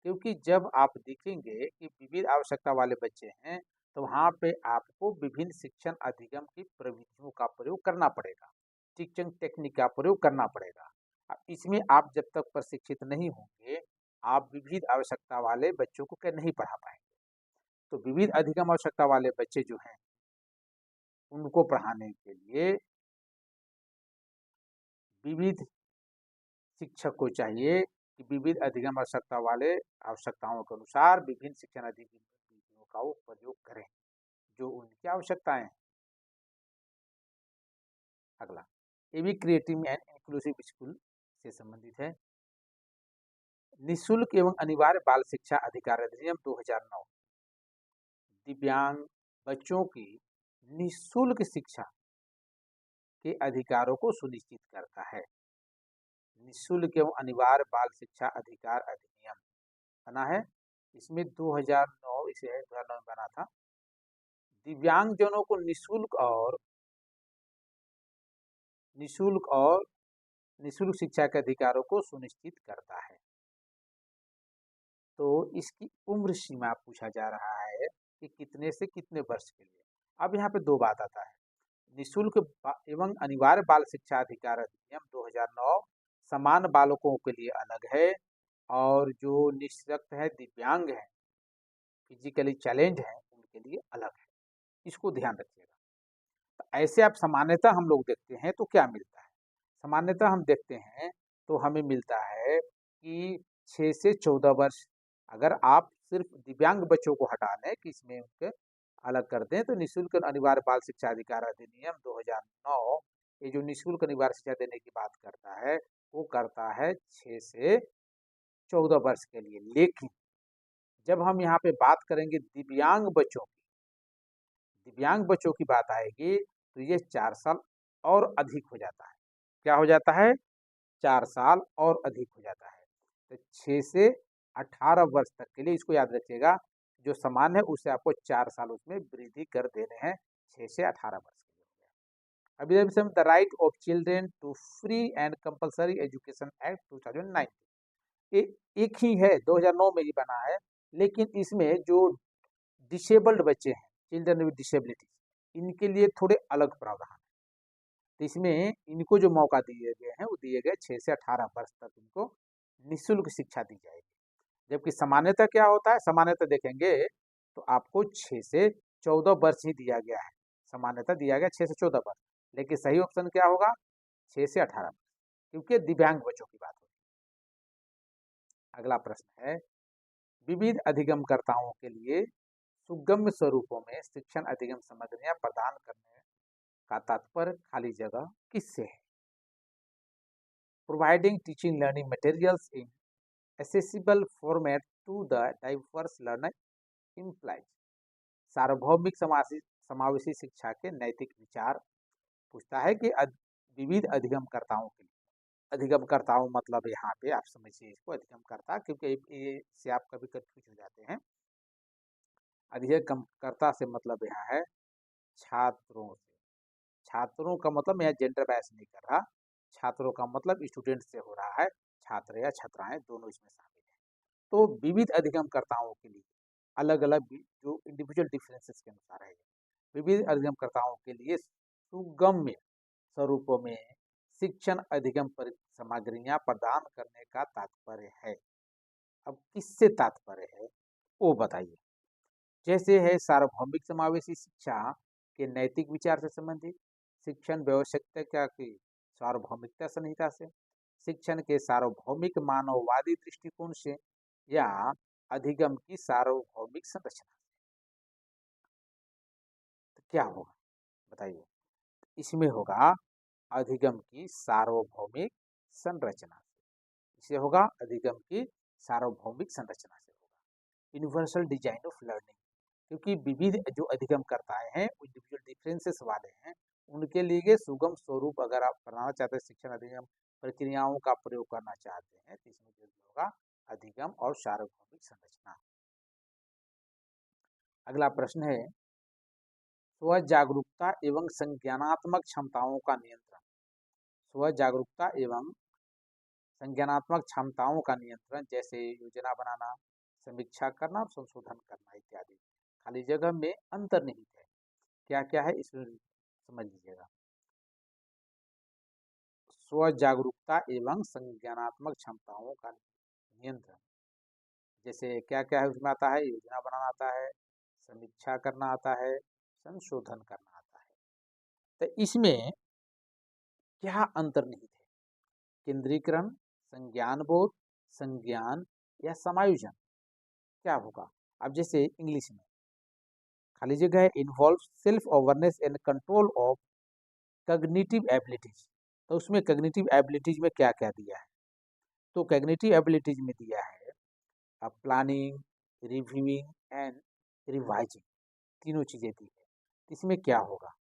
क्योंकि जब आप देखेंगे कि विविध आवश्यकता वाले बच्चे हैं तो वहाँ पे आपको विभिन्न शिक्षण अधिगम की प्रविधियों का प्रयोग करना पड़ेगा, टीचिंग टेक्निक का प्रयोग करना पड़ेगा। अब इसमें आप जब तक प्रशिक्षित नहीं होंगे आप विविध आवश्यकता वाले बच्चों को नहीं पढ़ा पाएंगे। तो विविध अधिगम आवश्यकता वाले बच्चे जो हैं उनको पढ़ाने के लिए विविध शिक्षक को चाहिए कि विविध अधिगम आवश्यकता वाले आवश्यकताओं के अनुसार विभिन्न शिक्षण अधिगम विधियों का वो प्रयोग करें जो उनकी आवश्यकताएं हैं। अगला, ये भी क्रिएटिव एंड इंक्लूसिव स्कूल से संबंधित है। निःशुल्क एवं अनिवार्य बाल शिक्षा अधिकार अधिनियम 2009 दिव्यांग बच्चों की निःशुल्क शिक्षा के अधिकारों को सुनिश्चित करता है। निःशुल्क एवं अनिवार्य बाल शिक्षा अधिकार अधिनियम बना है। इसमें 2009 इसे है 2009 में बना था। दिव्यांगजनों को निःशुल्क और निःशुल्क शिक्षा के अधिकारों को सुनिश्चित करता है। तो इसकी उम्र सीमा पूछा जा रहा है कि कितने से कितने वर्ष के लिए। अब यहाँ पे दो बात आता है, निःशुल्क एवं अनिवार्य बाल शिक्षा अधिकार अधिनियम 2009 समान बालकों के लिए अलग है, और जो निःशक्त है, दिव्यांग है, फिजिकली चैलेंज है, उनके लिए अलग है। इसको ध्यान रखिएगा। तो ऐसे आप सामान्यतः हम लोग देखते हैं तो क्या मिलता है, सामान्यतः हम देखते हैं तो हमें मिलता है कि 6 से 14 वर्ष। अगर आप सिर्फ दिव्यांग बच्चों को हटा लें कि इसमें उनके अलग कर दें, तो निःशुल्क अनिवार्य बाल शिक्षा अधिकार अधिनियम 2009 ये जो निःशुल्क अनिवार्य शिक्षा देने की बात करता है, वो करता है 6 से 14 वर्ष के लिए। लेकिन जब हम यहाँ पे बात करेंगे दिव्यांग बच्चों की बात आएगी, तो ये 4 साल और अधिक हो जाता है। क्या हो जाता है? 4 साल और अधिक हो जाता है। तो 6 से 18 वर्ष तक के लिए इसको याद रखिएगा, जो समान है उससे आपको 4 साल उसमें वृद्धि कर देने हैं, 6 से 18 वर्ष के लिए हो गया। अभी हम the right of children to free and compulsory education act 2019, ये एक ही है, 2009 में ही बना है, लेकिन इसमें जो डिसेबल्ड बच्चे हैं, चिल्ड्रन विद डिसेबिलिटी, इनके लिए थोड़े अलग प्रावधान है। तो इसमें इनको जो मौका दिए गए हैं वो दिए गए 6 से 18 वर्ष तक इनको निःशुल्क शिक्षा दी जाएगी। जबकि सामान्यतः क्या होता है, सामान्यतः देखेंगे तो आपको 6 से 14 वर्ष ही दिया गया है, सामान्यतः दिया गया 6 से 14 वर्ष, लेकिन सही ऑप्शन क्या होगा? 6 से 18 वर्ष, क्योंकि दिव्यांग बच्चों की बात होगी। अगला प्रश्न है, विविध अधिगमकर्ताओं के लिए सुगम्य स्वरूपों में शिक्षण अधिगम सामग्रियां प्रदान करने का तात्पर्य खाली जगह किससे है? Providing teaching learning materials in accessible format to the diverse learner implies। सार्वभौमिक समावेशी शिक्षा के नैतिक विचार पूछता है कि विविध अधिगमकर्ताओं के लिए, अधिगमकर्ताओं मतलब यहाँ पे आप समझिए इसको अधिगमकर्ता, क्योंकि ये से आप कभी कंफ्यूज हो जाते हैं। अधिगमकर्ता से मतलब यहाँ है छात्रों से। छात्रों का मतलब मैं जेंडर बायस नहीं कर रहा, छात्रों का मतलब स्टूडेंट से हो रहा है, छात्र या छात्राएं दोनों इसमें शामिल हैं। तो विविध अधिगमकर्ताओं के लिए अलग अलग जो इंडिविजुअल डिफरेंसेस के अनुसार है, विविध अधिगमकर्ताओं के लिए सुगम्य स्वरूपों में शिक्षण अधिगम सामग्रियां प्रदान करने का तात्पर्य है। अब किससे तात्पर्य है वो बताइए। जैसे है सार्वभौमिक समावेशी शिक्षा के नैतिक विचार से संबंधित, शिक्षण व्यवसायिकता की सार्वभौमिकता संहिता से, शिक्षण के सार्वभौमिक मानववादी दृष्टिकोण से, या अधिगम की सार्वभौमिक संरचना। तो क्या होगा बताइए? इसमें होगा अधिगम की सार्वभौमिक संरचना से, इसे होगा अधिगम की सार्वभौमिक संरचना से होगा। यूनिवर्सल डिजाइन ऑफ लर्निंग, क्योंकि विविध जो अधिगमकर्ताएं हैं वो इंडिविजुअल डिफरेंसेस वाले हैं, उनके लिए सुगम स्वरूप अगर आप बनाना चाहते हैं, शिक्षण अधिगम प्रक्रियाओं का प्रयोग करना चाहते हैं, तो इसमें जो होगा अधिगम और सार्वभौमिक संरचना। अगला प्रश्न है, स्व जागरूकता एवं संज्ञानात्मक क्षमताओं का नियंत्रण। स्व जागरूकता एवं संज्ञानात्मक क्षमताओं का नियंत्रण जैसे योजना बनाना, समीक्षा करना और संशोधन करना इत्यादि खाली जगह में अंतर्निहित है। क्या क्या है इसमें समझ लीजिएगा। स्व जागरूकता एवं संज्ञानात्मक क्षमताओं का नियंत्रण जैसे क्या क्या है उसमें आता है, योजना बनाना आता है, समीक्षा करना आता है, संशोधन करना आता है। तो इसमें क्या अंतर्निहित है? केंद्रीकरण, संज्ञान बोध, संज्ञान या समायोजन, क्या होगा? अब जैसे इंग्लिश में खाली जगह है, involve self awareness and control of cognitive abilities. तो उसमें कॉग्निटिव एबिलिटीज में क्या क्या दिया है? तो कॉग्निटिव एबिलिटीज में दिया है प्लानिंग, रिव्यूइंग एंड रिवाइजिंग, तीनों चीजें दी है। इसमें क्या होगा?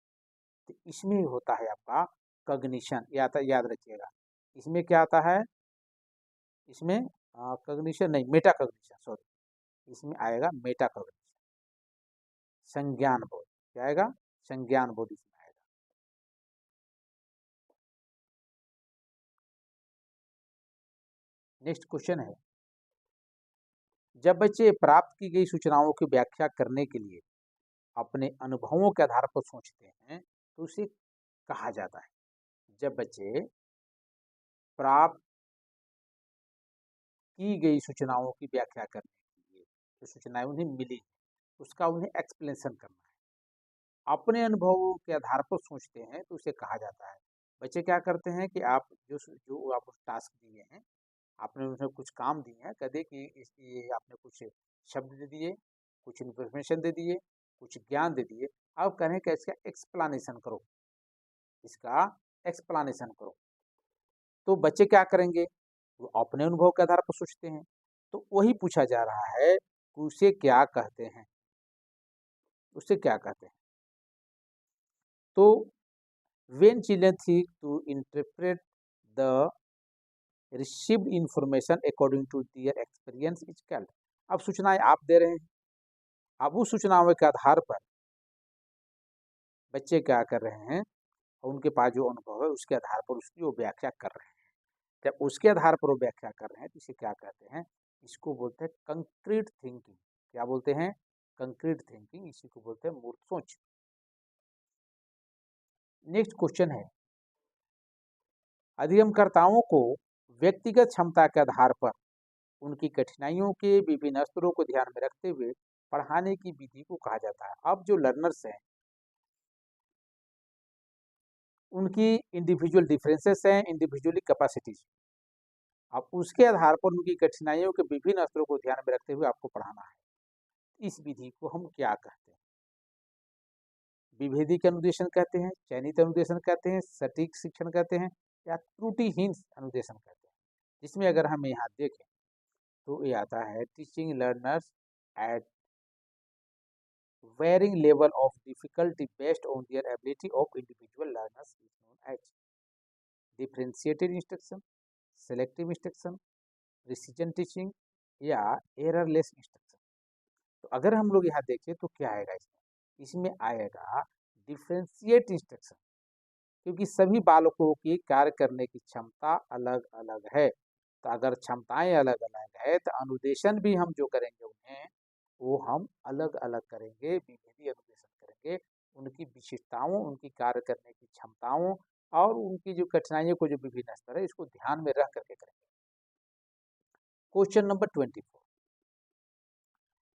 तो इसमें होता है आपका कॉग्निशन, याद रखिएगा, इसमें क्या आता है, इसमें कॉग्निशन नहीं, मेटा कॉग्निशन, सॉरी, इसमें आएगा मेटा कॉग्निशन, संज्ञान बोध। क्या आएगा, संज्ञान बोध इसमें आएगा। नेक्स्ट क्वेश्चन है, जब बच्चे प्राप्त की गई सूचनाओं की व्याख्या करने के लिए अपने अनुभवों के आधार पर सोचते हैं तो उसे कहा जाता है। जब बच्चे प्राप्त की गई सूचनाओं की व्याख्या करने के लिए, जो सूचनाएं उन्हें मिली उसका उन्हें एक्सप्लेनेशन करना है, अपने अनुभवों के आधार पर सोचते हैं तो उसे कहा जाता है। बच्चे क्या करते हैं कि आप जो जो आपको टास्क दिए हैं, आपने उसमें कुछ काम दिए हैं, कदे कि ये आपने कुछ शब्द दे दिए, कुछ इन्फॉर्मेशन दे दिए, कुछ ज्ञान दे दिए, अब कहें कि इसका एक्सप्लेनेशन करो, इसका एक्सप्लेनेशन करो। तो बच्चे क्या करेंगे, वो अपने अनुभव के आधार पर सोचते हैं। तो वही पूछा जा रहा है कि उसे क्या कहते हैं, उसे क्या कहते हैं। तो when children think to interpret the received information according to their experience is called। अब सूचनाएं आप दे रहे हैं, अब उस सूचनाओं के आधार पर बच्चे क्या कर रहे हैं, उनके पास जो अनुभव है उसके आधार पर उसकी वो व्याख्या कर रहे हैं। जब उसके आधार पर वो व्याख्या कर रहे हैं तो इसे क्या कहते हैं, इसको बोलते हैं कंक्रीट थिंकिंग। क्या बोलते हैं, कंक्रीट थिंकिंग, इसी को बोलते हैं मूर्त सोच। नेक्स्ट क्वेश्चन है, अधिगमकर्ताओं को व्यक्तिगत क्षमता के आधार पर उनकी कठिनाइयों के विभिन्न स्तरों को ध्यान में रखते हुए पढ़ाने की विधि को कहा जाता है। अब जो लर्नर्स हैं उनकी इंडिविजुअल डिफरेंसेस हैं, इंडिविजुअली कैपेसिटीज, अब उसके आधार पर उनकी कठिनाइयों के विभिन्न स्तरों को ध्यान में रखते हुए आपको पढ़ाना है। इस विधि को हम क्या कहते हैं, विभेदी के अनुदेशन कहते हैं, चयनित अनुदेशन कहते हैं, सटीक शिक्षण कहते हैं, या त्रुटिहीन अनुदेशन कहते हैं। जिसमें अगर हम यहाँ देखें तो ये आता है teaching learners at varying level of difficulty based on their ability of individual learners is known as differentiated instruction, selective instruction, precision teaching या errorless instruction। तो अगर हम लोग यहाँ देखें तो क्या आएगा, इसमें आएगा डिफरेंशिएट इंस्ट्रक्शन, क्योंकि सभी बालकों की कार्य करने की क्षमता अलग अलग है। तो अगर क्षमताएं अलग अलग है तो अनुदेशन भी हम जो करेंगे उन्हें वो हम अलग अलग करेंगे, विभेदी अनुदेशन करेंगे। उनकी विशिष्टताओं, उनकी कार्य करने की क्षमताओं और उनकी जो कठिनाइयों को जो विभिन्न स्तर है इसको ध्यान में रख करके करेंगे। क्वेश्चन नंबर 24,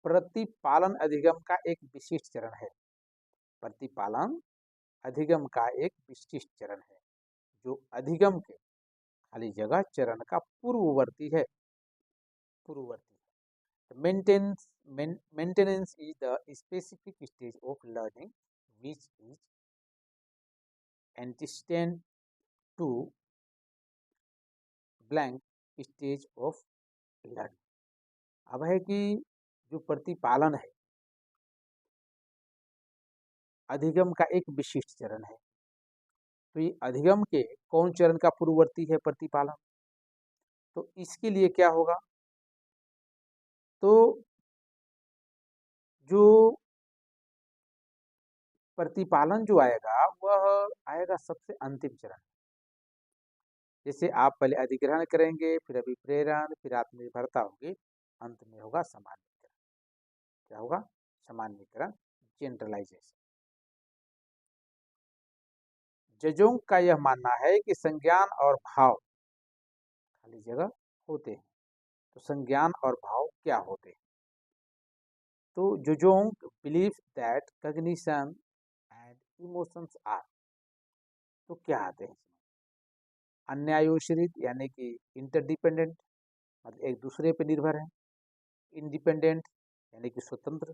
प्रतिपालन अधिगम का एक विशिष्ट चरण है। प्रतिपालन अधिगम का एक विशिष्ट चरण है जो अधिगम के खाली जगह चरण का पूर्ववर्ती है, पूर्ववर्ती। Maintenance is the specific stage of learning which is antecedent to blank stage of learning। अब है कि जो प्रतिपालन है अधिगम का एक विशिष्ट चरण है, तो ये अधिगम के कौन चरण का पूर्ववर्ती है, प्रतिपालन। तो इसके लिए क्या होगा, तो जो प्रतिपालन जो आएगा वह आएगा सबसे अंतिम चरण। जैसे आप पहले अधिग्रहण करेंगे, फिर अभिप्रेरण, फिर आत्मनिर्भरता होगी, अंत में होगा सामान्यीकरण। क्या होगा, सामान्यीकरण, जनरलाइजेशन। जजों का यह मानना है कि संज्ञान और भाव खाली जगह होते हैं। तो संज्ञान और भाव क्या होते हैं, तो जजों believe that cognition and emotions are, तो क्या आते हैं, अन्यायोश्रित यानी कि इंटरडिपेंडेंट, मतलब एक दूसरे पर निर्भर है, इंडिपेंडेंट यानी कि स्वतंत्र,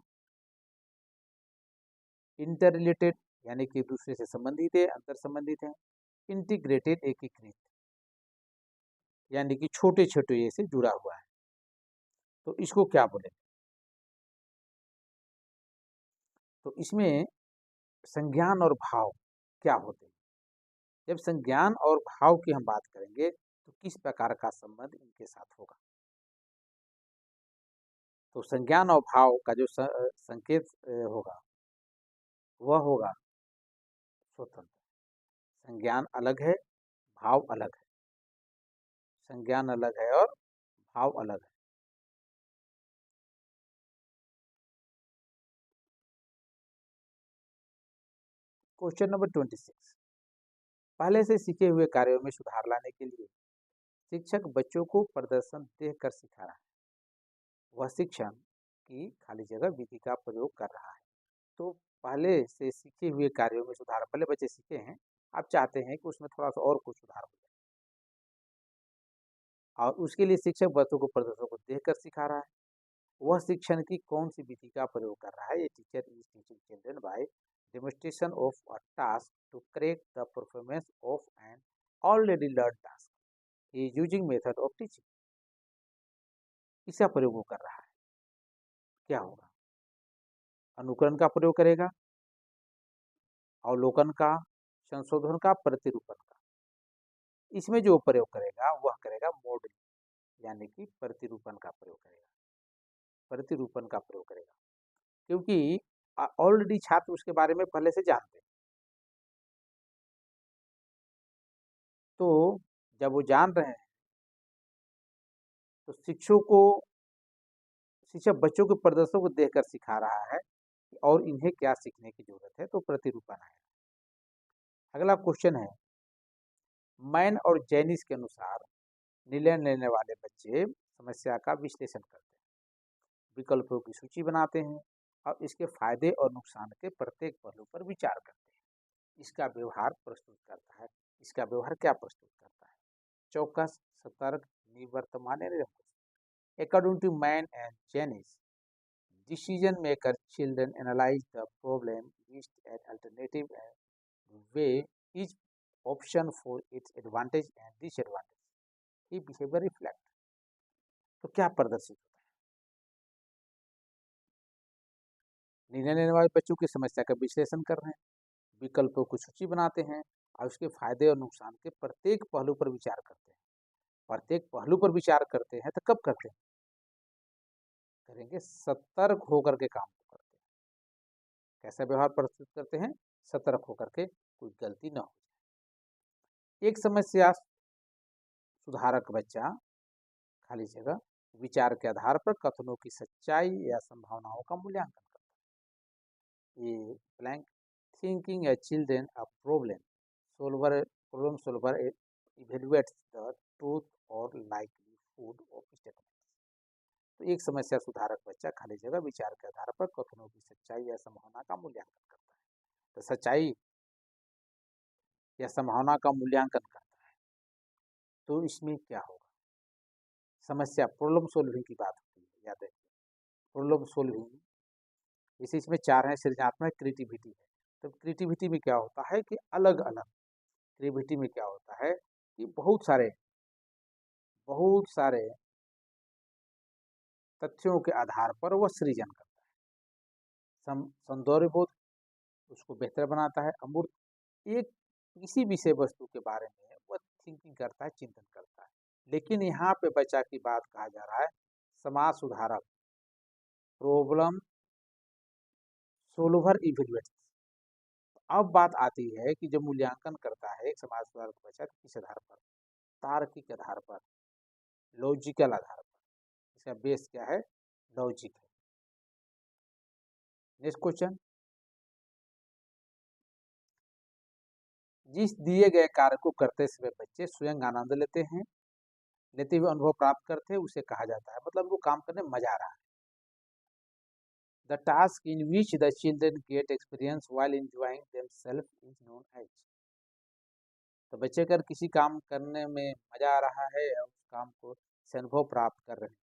इंटर रिलेटेड यानी कि दूसरे से संबंधित है, अंतर संबंधित है, इंटीग्रेटेड एकीकृत यानी कि छोटे छोटे से जुड़ा हुआ है। तो इसको क्या बोले, तो इसमें संज्ञान और भाव क्या होते हैं। जब संज्ञान और भाव की हम बात करेंगे तो किस प्रकार का संबंध इनके साथ होगा? तो संज्ञान और भाव का जो संकेत होगा वह होगा स्वतंत्र। संज्ञान अलग है, भाव अलग है। संज्ञान अलग है और भाव अलग है। क्वेश्चन नंबर 26, पहले से सीखे हुए कार्यों में सुधार लाने के लिए शिक्षक बच्चों को प्रदर्शन देखकर सिखा रहा है। वह शिक्षण की खाली जगह विधि का प्रयोग कर रहा है। तो पहले से सीखे हुए कार्यों में सुधार, पहले बच्चे सीखे हैं, आप चाहते हैं कि उसमें थोड़ा सा और कुछ सुधार हो जाए, और उसके लिए शिक्षक बच्चों को प्रदर्शन को देखकर सिखा रहा है। वह शिक्षण की कौन सी विधि का प्रयोग कर रहा है? ये teacher is teaching children by demonstration of a task to correct the performance of an already learn task. He is using method of teaching. इसका प्रयोग वो कर रहा है। क्या होगा? अनुकरण का प्रयोग करेगा, अवलोकन का, संशोधन का, प्रतिरूपण का। इसमें जो प्रयोग करेगा वह करेगा मॉडल, यानी कि प्रतिरूपण का प्रयोग करेगा। प्रतिरूपण का प्रयोग करेगा, क्योंकि ऑलरेडी छात्र उसके बारे में पहले से जानते हैं। तो जब वो जान रहे हैं तो शिक्षक बच्चों के प्रदर्शन को देखकर सिखा रहा है और इन्हें क्या सीखने की जरूरत है, तो प्रतिरूपण है। अगला क्वेश्चन है, मैन और जैनिस के अनुसार निर्णय लेने वाले बच्चे समस्या का विश्लेषण करते हैं, विकल्पों की सूची बनाते हैं और इसके फायदे और नुकसान के प्रत्येक पहलू पर विचार करते हैं। इसका व्यवहार प्रस्तुत करता है। इसका व्यवहार क्या प्रस्तुत करता है? चौकस, सतर्क, निवर्तमान या निरंकुश। According to Mann and Jennings, decision maker children analyze the problem, list an alternative and weigh each option for its advantage and disadvantage. ये behavior reflect। तो क्या प्रदर्शित होता है? निर्णय लेने वाले बच्चों की समस्या का विश्लेषण कर रहे हैं, विकल्पों की सूची बनाते हैं और उसके फायदे और नुकसान के प्रत्येक पहलू पर विचार करते हैं। प्रत्येक पहलू पर विचार करते हैं तो कब करते हैं? करेंगे सतर्क होकर के काम को करते हैं। कैसा व्यवहार प्रस्तुत करते हैं? सतर्क होकर के, कोई गलती न हो जाए। एक समस्या सुधारक बच्चा खाली जगह विचार के आधार पर कथनों की सच्चाई या संभावनाओं का मूल्यांकन करता है। ये blank thinking A children a problem solver evaluates the truth और लाइकलीहुड ऑफ स्टेटमेंट। तो एक समस्या सुधारक बच्चा खाली जगह विचार के आधार पर कथनों की सच्चाई या संभावना का मूल्यांकन करता है। तो सच्चाई या संभावना का मूल्यांकन करता है, तो इसमें क्या होगा? समस्या प्रॉब्लम सोल्विंग की बात होती है, याद रखिए। प्रॉब्लम सोल्विंग, जैसे इसमें 4 है, सृजनात्मक, क्रिएटिविटी है। तो क्रिएटिविटी में क्या होता है कि अलग अलग, क्रिएटिविटी में क्या होता है कि बहुत सारे तथ्यों के आधार पर वह सृजन करता है। सौंदर्य बोध उसको बेहतर बनाता है। अमूर्त एक किसी विषय वस्तु के बारे में वह थिंकिंग करता है, चिंतन करता है। लेकिन यहाँ पे बच्चा की बात कहा जा रहा है समाज सुधारक, प्रॉब्लम सोल्वर इवेल्युएट। अब बात आती है कि जब मूल्यांकन करता है एक समाज सुधारक बच्चा, किस आधार पर? तार्किक आधार पर, लॉजिकल आधार पर। इसका बेस क्या है? लॉजिक है। नेक्स्ट क्वेश्चन, जिस दिए गए कार्य को करते समय बच्चे स्वयं आनंद लेते हुए अनुभव प्राप्त करते हैं, उसे कहा जाता है, मतलब वो काम करने में मजा आ रहा है। The task in which the children get experience while enjoying themselves is known as। तो बच्चे अगर किसी काम करने में मजा आ रहा है और उस काम को से अनुभव प्राप्त कर रहे हैं,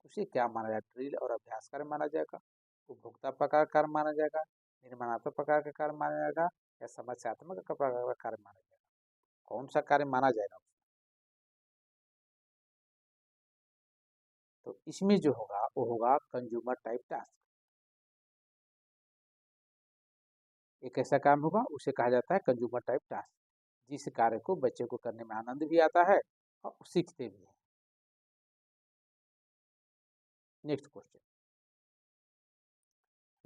उसे क्या माना जाएगा? ड्रिल और अभ्यास कार्य माना जाएगा, उपभोक्ता प्रकार कार्य माना जाएगा, निर्माणात्मक प्रकार का कार्य माना जाएगा, या समस्यात्मक प्रकार का कार्य माना जाएगा? कौन सा कार्य माना जाएगा? तो इसमें जो होगा वो होगा कंज्यूमर टाइप टास्क। एक ऐसा काम होगा उसे कहा जाता है कंज्यूमर टाइप टास्क, जिस कार्य को बच्चे को करने में आनंद भी आता है और सीखते भी हैं। नेक्स्ट क्वेश्चन,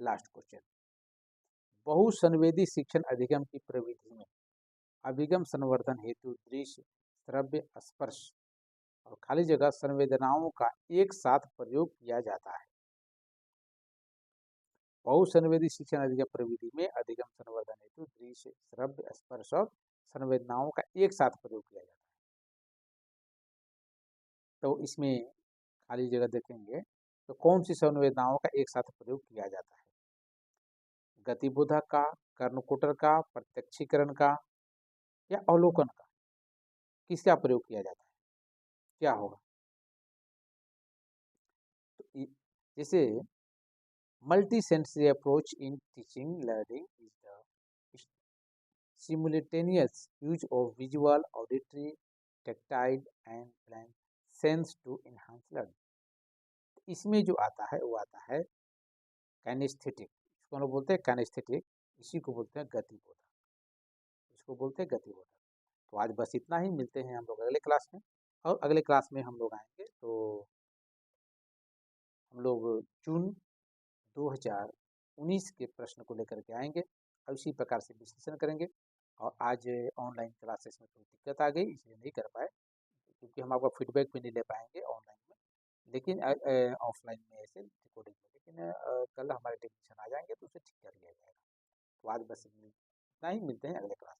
लास्ट क्वेश्चन, बहुसंवेदी शिक्षण अधिगम की प्रविधि में अभिगम संवर्धन हेतु दृश्य, श्रव्य, स्पर्श और खाली जगह संवेदनाओं का एक साथ प्रयोग किया जाता है। बहुसंवेदी शिक्षण अधिगम प्रविधि में अधिगम संवर्धन हेतु दृश्य, श्रव्य, स्पर्श और संवेदनाओं का एक साथ प्रयोग किया जाता है। तो इसमें खाली जगह देखेंगे तो कौन सी संवेदनाओं का एक साथ प्रयोग किया जाता है? गतिबोधक का, कर्णकुटर का, प्रत्यक्षीकरण का या अवलोकन का? किसका प्रयोग किया जाता है? क्या होगा? तो जैसे multi sensory approach in teaching learning is the simultaneous use of visual, auditory, tactile and plant sense to enhance learning। इसमें जो आता है वो आता है कैनेस्थेटिक, इसको हम लोग बोलते हैं कैनेस्थेटिक, इसी को बोलते हैं गतिबोधक, इसको बोलते हैं गतिबोधक। तो आज बस इतना ही, मिलते हैं हम लोग अगले क्लास में, और अगले क्लास में हम लोग आएंगे तो हम लोग जून 2019 के प्रश्न को लेकर के आएंगे और इसी प्रकार से विश्लेषण करेंगे। और आज ऑनलाइन क्लासेस में थोड़ी दिक्कत आ गई, इसलिए नहीं कर पाए, क्योंकि हम आपका फीडबैक भी नहीं ले पाएंगे ऑनलाइन में, लेकिन ऑफलाइन में ऐसे रिकॉर्डिंग में, लेकिन कल हमारे टेक्नीशियन आ जाएंगे तो उसे ठीक कर लिया जाएगा। तो आज बस इतना ही, मिलते हैं अगले क्लास में।